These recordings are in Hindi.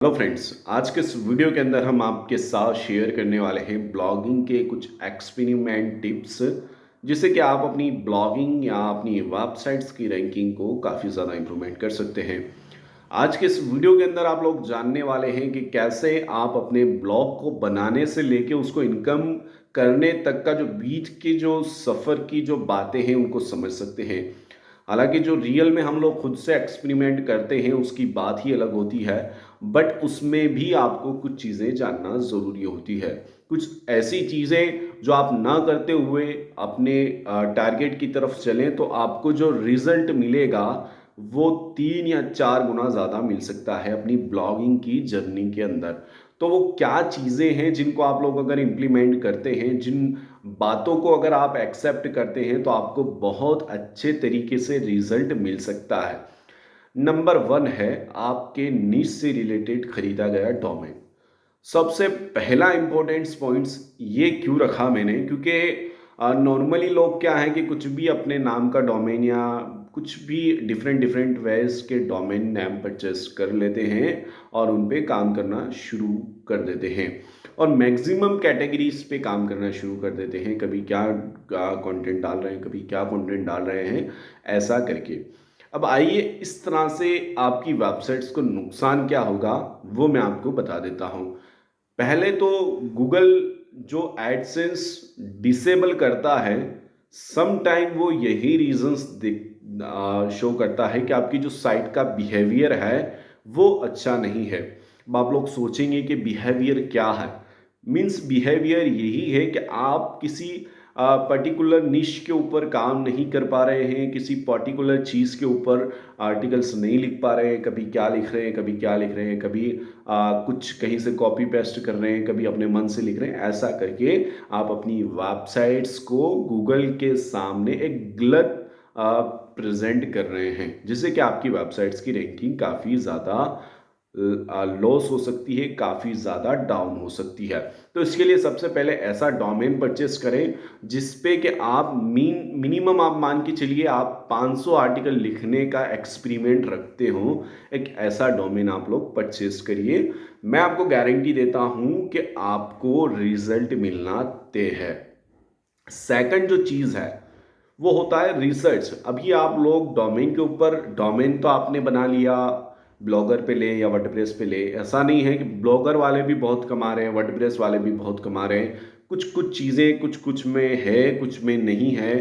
हेलो फ्रेंड्स, आज के इस वीडियो के अंदर हम आपके साथ शेयर करने वाले हैं ब्लॉगिंग के कुछ एक्सपेरिमेंट टिप्स जिससे कि आप अपनी ब्लॉगिंग या अपनी वेबसाइट्स की रैंकिंग को काफ़ी ज़्यादा इंप्रूवमेंट कर सकते हैं। आज के इस वीडियो के अंदर आप लोग जानने वाले हैं कि कैसे आप अपने ब्लॉग को बनाने से लेके उसको इनकम करने तक का जो बीच की जो सफ़र की जो बातें हैं उनको समझ सकते हैं। हालाँकि जो रियल में हम लोग खुद से एक्सपेरिमेंट करते हैं उसकी बात ही अलग होती है, बट उसमें भी आपको कुछ चीज़ें जानना ज़रूरी होती है। कुछ ऐसी चीज़ें जो आप ना करते हुए अपने टारगेट की तरफ चलें तो आपको जो रिज़ल्ट मिलेगा वो 3 या 4 गुना ज़्यादा मिल सकता है अपनी ब्लॉगिंग की जर्नी के अंदर। तो वो क्या चीज़ें हैं जिनको आप लोग अगर इम्प्लीमेंट करते हैं, जिन बातों को अगर आप एक्सेप्ट करते हैं तो आपको बहुत अच्छे तरीके से रिजल्ट मिल सकता है। नंबर 1 है आपके नीश से रिलेटेड खरीदा गया डोमेन। सबसे पहला इम्पोर्टेंट पॉइंट्स ये क्यों रखा मैंने, क्योंकि नॉर्मली लोग क्या है कि कुछ भी अपने नाम का डोमेन या कुछ भी डिफरेंट डिफरेंट वेज के डोमेन नेम परचेस कर लेते हैं और उन पे काम करना शुरू कर देते हैं और मैक्सिमम कैटेगरीज पे काम करना शुरू कर देते हैं। कभी क्या कंटेंट डाल रहे हैं, कभी क्या कंटेंट डाल रहे हैं, ऐसा करके। अब आइए इस तरह से आपकी वेबसाइट्स को नुकसान क्या होगा वो मैं आपको बता देता हूँ। पहले तो गूगल जो एडसेंस डिसेबल करता है, सम टाइम वो यही रीजंस शो करता है कि आपकी जो साइट का बिहेवियर है वो अच्छा नहीं है। अब आप लोग सोचेंगे कि बिहेवियर क्या है। मीन्स बिहेवियर यही है कि आप किसी पर्टिकुलर निश के ऊपर काम नहीं कर पा रहे हैं, किसी पर्टिकुलर चीज़ के ऊपर आर्टिकल्स नहीं लिख पा रहे हैं, कभी क्या लिख रहे हैं, कभी क्या लिख रहे हैं, कभी कुछ कहीं से कॉपी पेस्ट कर रहे हैं, कभी अपने मन से लिख रहे हैं। ऐसा करके आप अपनी वेबसाइट्स को गूगल के सामने एक गलत प्रेजेंट कर रहे हैं, जिससे कि आपकी वेबसाइट्स की रैंकिंग काफ़ी ज़्यादा लॉस हो सकती है, काफ़ी ज़्यादा डाउन हो सकती है। तो इसके लिए सबसे पहले ऐसा डोमेन परचेस करें जिस पे कि आप मिनिमम आप मान के चलिए आप 500 आर्टिकल लिखने का एक्सपेरिमेंट रखते हो। एक ऐसा डोमेन आप लोग परचेस करिए। मैं आपको गारंटी देता हूं कि आपको रिजल्ट मिलना तय है। सेकंड जो चीज़ है वो होता है रिसर्च। अभी आप लोग डोमेन के ऊपर, डोमेन तो आपने बना लिया, ब्लॉगर पे ले या वर्डप्रेस पे ले, ऐसा नहीं है कि ब्लॉगर वाले भी बहुत कमा रहे हैं, वर्डप्रेस वाले भी बहुत कमा रहे हैं। कुछ कुछ चीज़ें कुछ कुछ में है, कुछ में नहीं है।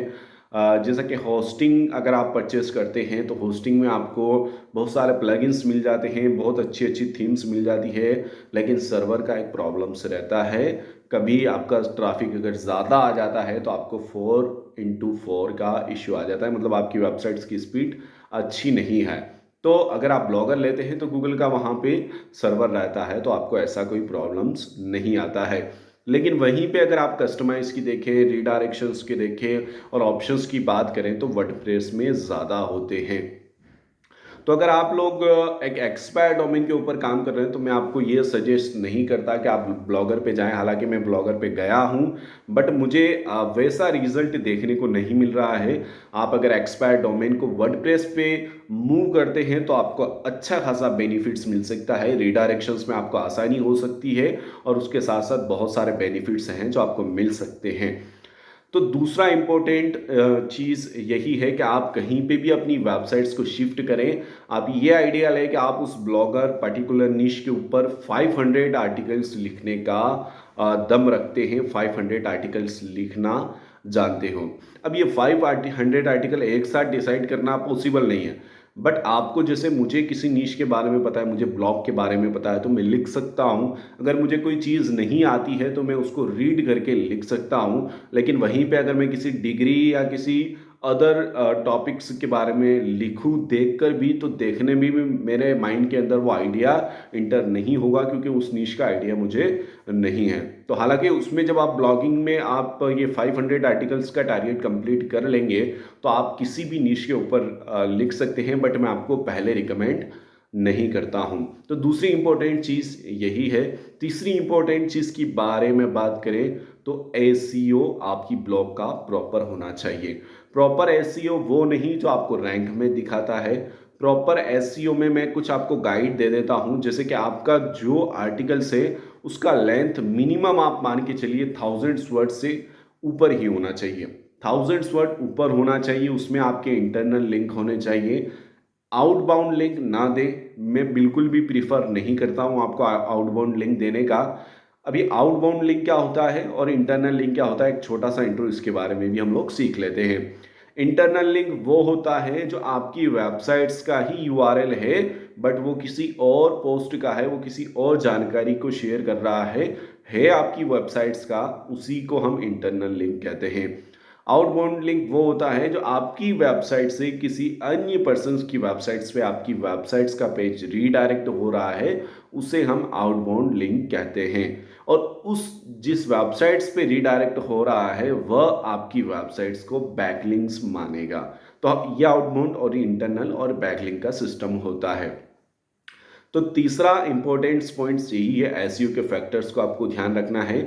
जैसा कि होस्टिंग अगर आप परचेस करते हैं तो होस्टिंग में आपको बहुत सारे प्लगइन्स मिल जाते हैं, बहुत अच्छी अच्छी थीम्स मिल जाती है, लेकिन सर्वर का एक प्रॉब्लम्स रहता है। कभी आपका ट्रैफिक अगर ज़्यादा आ जाता है तो आपको 4x4 का इश्यू आ जाता है, मतलब आपकी वेबसाइट्स की स्पीड अच्छी नहीं है। तो अगर आप ब्लॉगर लेते हैं तो गूगल का वहाँ पे सर्वर रहता है, तो आपको ऐसा कोई प्रॉब्लम्स नहीं आता है। लेकिन वहीं पे अगर आप कस्टमाइज़ की देखें, रीडायरेक्शंस की देखें और ऑप्शंस की बात करें तो वर्डप्रेस में ज़्यादा होते हैं। तो अगर आप लोग एक एक्सपायर डोमेन के ऊपर काम कर रहे हैं तो मैं आपको ये सजेस्ट नहीं करता कि आप ब्लॉगर पे जाएं। हालांकि मैं ब्लॉगर पे गया हूं, बट मुझे वैसा रिजल्ट देखने को नहीं मिल रहा है। आप अगर एक्सपायर डोमेन को वर्डप्रेस पे मूव करते हैं तो आपको अच्छा खासा बेनिफिट्स मिल सकता है। रीडायरेक्शंस में आपको आसानी हो सकती है और उसके साथ साथ बहुत सारे बेनिफिट्स हैं जो आपको मिल सकते हैं। तो दूसरा इम्पोर्टेंट चीज़ यही है कि आप कहीं पे भी अपनी वेबसाइट्स को शिफ्ट करें। आप ये आइडिया लें कि आप उस ब्लॉगर पर्टिकुलर निश के ऊपर 500 आर्टिकल्स लिखने का दम रखते हैं, 500 आर्टिकल्स लिखना जानते हो। अब ये 500 आर्टिकल एक साथ डिसाइड करना पॉसिबल नहीं है, बट आपको जैसे मुझे किसी नीश के बारे में पता है, मुझे ब्लॉग के बारे में पता है, तो मैं लिख सकता हूँ। अगर मुझे कोई चीज़ नहीं आती है तो मैं उसको रीड करके लिख सकता हूँ। लेकिन वहीं पे अगर मैं किसी डिग्री या किसी अदर टॉपिक्स के बारे में लिखूँ देखकर भी, तो देखने में भी मेरे माइंड के अंदर वो आइडिया इंटर नहीं होगा, क्योंकि उस नीश का आइडिया मुझे नहीं है। तो हालांकि उसमें जब आप ब्लॉगिंग में आप ये 500 आर्टिकल्स का टारगेट कंप्लीट कर लेंगे तो आप किसी भी नीश के ऊपर लिख सकते हैं, बट मैं आपको पहले रिकमेंड नहीं करता हूं। तो दूसरी इंपॉर्टेंट चीज़ यही है। तीसरी इंपॉर्टेंट चीज़ की बारे में बात करें तो एसईओ आपकी ब्लॉग का प्रॉपर होना चाहिए। प्रॉपर एसईओ वो नहीं जो आपको रैंक में दिखाता है। प्रॉपर एसईओ में मैं कुछ आपको गाइड दे देता हूं, जैसे कि आपका जो आर्टिकल्स है उसका लेंथ मिनिमम आप मान के चलिए 1000 वर्ड से ऊपर ही होना चाहिए। 1000 वर्ड ऊपर होना चाहिए, उसमें आपके इंटरनल लिंक होने चाहिए। आउटबाउंड लिंक ना दे, मैं बिल्कुल भी प्रीफर नहीं करता हूं आपको आउटबाउंड लिंक देने का। अभी आउटबाउंड लिंक क्या होता है और इंटरनल लिंक क्या होता है, एक छोटा सा इंट्रो इसके बारे में भी हम लोग सीख लेते हैं। इंटरनल लिंक वो होता है जो आपकी वेबसाइट्स का ही यूआरएल है, बट वो किसी और पोस्ट का है, वो किसी और जानकारी को शेयर कर रहा है आपकी वेबसाइट्स का, उसी को हम इंटरनल लिंक कहते हैं। आउटबाउंड लिंक वो होता है जो आपकी वेबसाइट से किसी अन्य पर्सन की वेबसाइट्स पे आपकी वेबसाइट्स का पेज रीडायरेक्ट हो रहा है, उसे हम आउटबाउंड लिंक कहते हैं। और उस जिस वेबसाइट्स पे रीडायरेक्ट हो रहा है वह आपकी वेबसाइट्स को बैकलिंक्स मानेगा। तो अब ये आउटबाउंड और इंटरनल और बैकलिंक का सिस्टम होता है। तो तीसरा इंपॉर्टेंट पॉइंट्स यही है, एसईओ के फैक्टर्स को आपको ध्यान रखना है।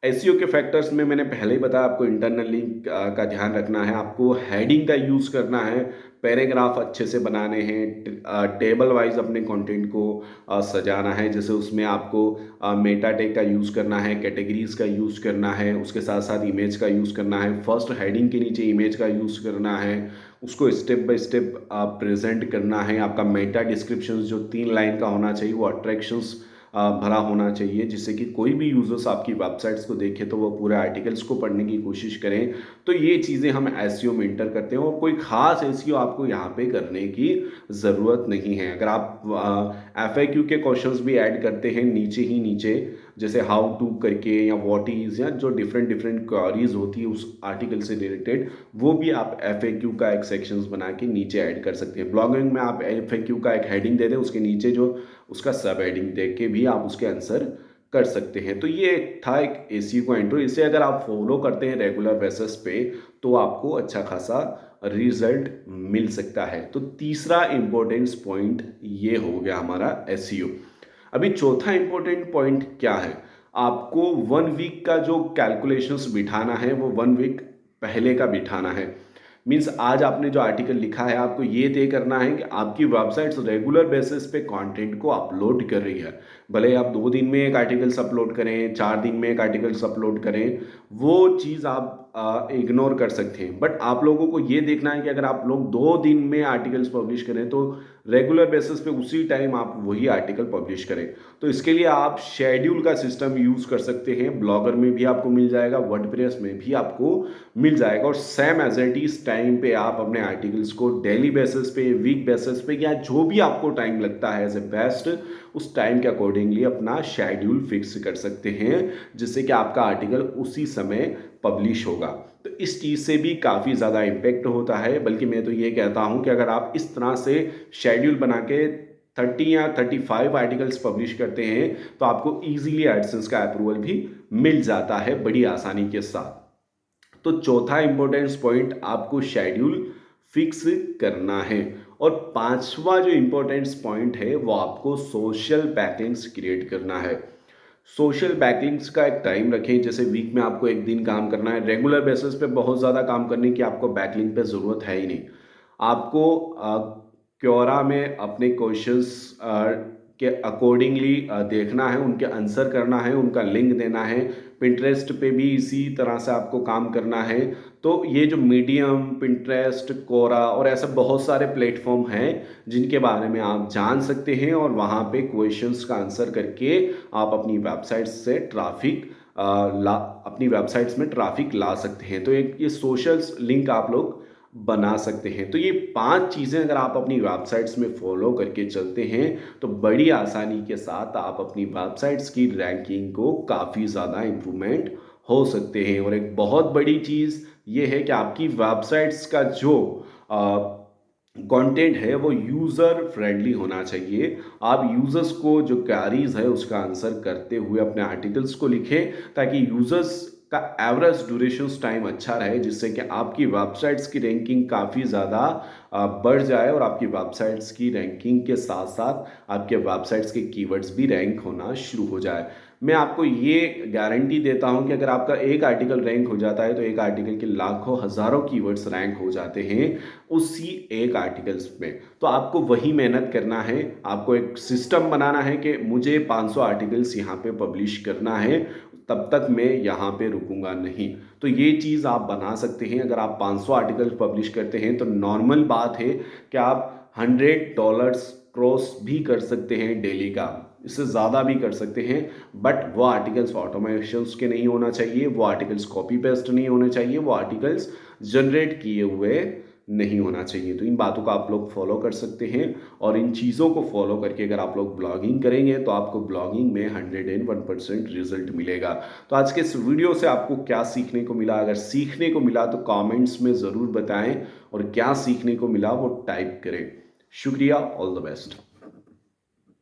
एसईओ के फैक्टर्स में मैंने पहले ही बताया, आपको इंटरनल लिंक का ध्यान रखना है, आपको हेडिंग का यूज़ करना है, पैराग्राफ अच्छे से बनाने हैं, टेबल वाइज अपने कंटेंट को सजाना है, जैसे उसमें आपको मेटा टैग का यूज़ करना है, कैटेगरीज का यूज़ करना है, उसके साथ साथ इमेज का यूज़ करना है, फर्स्ट हेडिंग के नीचे इमेज का यूज़ करना है, उसको स्टेप बाय स्टेप प्रेजेंट करना है। आपका मेटा डिस्क्रिप्शन जो 3 लाइन का होना चाहिए वो अट्रैक्शंस भरा होना चाहिए, जिससे कि कोई भी यूजर्स आपकी वेबसाइट्स को देखे तो वो पूरे आर्टिकल्स को पढ़ने की कोशिश करें। तो ये चीज़ें हम एसईओ में इंटर करते हैं और कोई खास एसईओ आपको यहाँ पे करने की ज़रूरत नहीं है। अगर आप एफएक्यू के क्वेश्चंस भी ऐड करते हैं नीचे ही नीचे, जैसे हाउ टू करके या व्हाट इज, या जो डिफरेंट डिफरेंट क्वेरीज होती है उस आर्टिकल से रिलेटेड, वो भी आप एफएक्यू का एक सेक्शंस बना के नीचे ऐड कर सकते हैं। ब्लॉगिंग में आप एफएक्यू का एक हेडिंग दे दें, उसके नीचे जो उसका सब हेडिंग दे के भी आप उसके आंसर कर सकते हैं। तो ये था एक एसईओ का इंट्रो। इसे अगर आप फॉलो करते हैं रेगुलर बेसिस पे तो आपको अच्छा खासा रिजल्ट मिल सकता है। तो तीसरा इंपॉर्टेंस पॉइंट ये हो गया हमारा एसईओ। अभी चौथा इंपॉर्टेंट पॉइंट क्या है, आपको 1 वीक का जो कैलकुलेशंस बिठाना है वो 1 वीक पहले का बिठाना है। मीन्स आज आपने जो आर्टिकल लिखा है आपको ये तय करना है कि आपकी वेबसाइट्स रेगुलर बेसिस पे कंटेंट को अपलोड कर रही है। भले आप 2 दिन में एक आर्टिकल्स अपलोड करें, 4 दिन में एक आर्टिकल्स अपलोड करें, वो चीज़ आप इग्नोर कर सकते हैं, बट आप लोगों को ये देखना है कि अगर आप लोग 2 दिन में आर्टिकल्स पब्लिश करें तो रेगुलर बेसिस पे उसी टाइम आप वही आर्टिकल पब्लिश करें। तो इसके लिए आप शेड्यूल का सिस्टम यूज़ कर सकते हैं, ब्लॉगर में भी आपको मिल जाएगा, वर्डप्रेस में भी आपको मिल जाएगा, और same as it is time पे आप अपने आर्टिकल्स को डेली बेसिस पे, वीक बेसिस पे, या जो भी आपको टाइम लगता है एज ए बेस्ट, उस टाइम के अकॉर्डिंगली अपना शेड्यूल फिक्स कर सकते हैं, जिससे कि आपका आर्टिकल उसी समय पब्लिश होगा। तो इस चीज़ से भी काफ़ी ज़्यादा इम्पेक्ट होता है। बल्कि मैं तो ये कहता हूँ कि अगर आप इस तरह से शेड्यूल बना के 30 या 35 आर्टिकल्स पब्लिश करते हैं तो आपको ईजिली एडसेंस का अप्रूवल भी मिल जाता है बड़ी आसानी के साथ। तो चौथा इंपॉर्टेंस पॉइंट, आपको शेड्यूल फिक्स करना है। और पांचवा जो इंपॉर्टेंस पॉइंट है वो आपको सोशल बैकलिंक्स क्रिएट करना है। सोशल बैकलिंक्स का एक टाइम रखें, जैसे वीक में आपको एक दिन काम करना है, रेगुलर बेसिस पे बहुत ज़्यादा काम करने की आपको बैकलिंक पे ज़रूरत है ही नहीं। आपको क्योरा में अपने क्वेश्चंस के अकॉर्डिंगली देखना है, उनके आंसर करना है, उनका लिंक देना है। पिंटरेस्ट पे भी इसी तरह से आपको काम करना है। तो ये जो मीडियम, पिंटरेस्ट, कोरा और ऐसे बहुत सारे प्लेटफॉर्म हैं जिनके बारे में आप जान सकते हैं, और वहाँ पे क्वेश्चंस का आंसर करके आप अपनी वेबसाइट्स से ट्रैफिक अपनी वेबसाइट्स में ट्रैफिक ला सकते हैं। तो एक ये सोशल लिंक आप लोग बना सकते हैं। तो ये 5 चीज़ें अगर आप अपनी वेबसाइट्स में फॉलो करके चलते हैं तो बड़ी आसानी के साथ आप अपनी वेबसाइट्स की रैंकिंग को काफ़ी ज़्यादा इम्प्रूवमेंट हो सकते हैं। और एक बहुत बड़ी चीज़ ये है कि आपकी वेबसाइट्स का जो कंटेंट है वो यूज़र फ्रेंडली होना चाहिए। आप यूज़र्स को जो क्वेरीज है उसका आंसर करते हुए अपने आर्टिकल्स को लिखें, ताकि यूज़र्स का एवरेज ड्यूरेशन टाइम अच्छा रहे, जिससे कि आपकी वेबसाइट्स की रैंकिंग काफ़ी ज़्यादा बढ़ जाए और आपकी वेबसाइट्स की रैंकिंग के साथ साथ आपके वेबसाइट्स के कीवर्ड्स भी रैंक होना शुरू हो जाए। मैं आपको ये गारंटी देता हूँ कि अगर आपका एक आर्टिकल रैंक हो जाता है तो एक आर्टिकल के लाखों हज़ारों कीवर्ड्स रैंक हो जाते हैं उसी एक आर्टिकल्स में। तो आपको वही मेहनत करना है, आपको एक सिस्टम बनाना है कि मुझे 500 आर्टिकल्स यहाँ पे पब्लिश करना है, तब तक मैं यहाँ पे रुकूंगा नहीं। तो ये चीज़ आप बना सकते हैं। अगर आप 500 आर्टिकल्स पब्लिश करते हैं तो नॉर्मल बात है कि आप $100 क्रॉस भी कर सकते हैं डेली का, इससे ज़्यादा भी कर सकते हैं। बट वो आर्टिकल्स ऑटोमेशंस के नहीं होना चाहिए, वो आर्टिकल्स कॉपी पेस्ट नहीं होने चाहिए, वो आर्टिकल्स जनरेट किए हुए नहीं होना चाहिए। तो इन बातों को आप लोग फॉलो कर सकते हैं और इन चीज़ों को फॉलो करके अगर आप लोग ब्लॉगिंग करेंगे तो आपको ब्लॉगिंग में 101% रिजल्ट मिलेगा। तो आज के इस वीडियो से आपको क्या सीखने को मिला? अगर सीखने को मिला तो कमेंट्स में ज़रूर बताएं और क्या सीखने को मिला वो टाइप करें। शुक्रिया, ऑल द बेस्ट।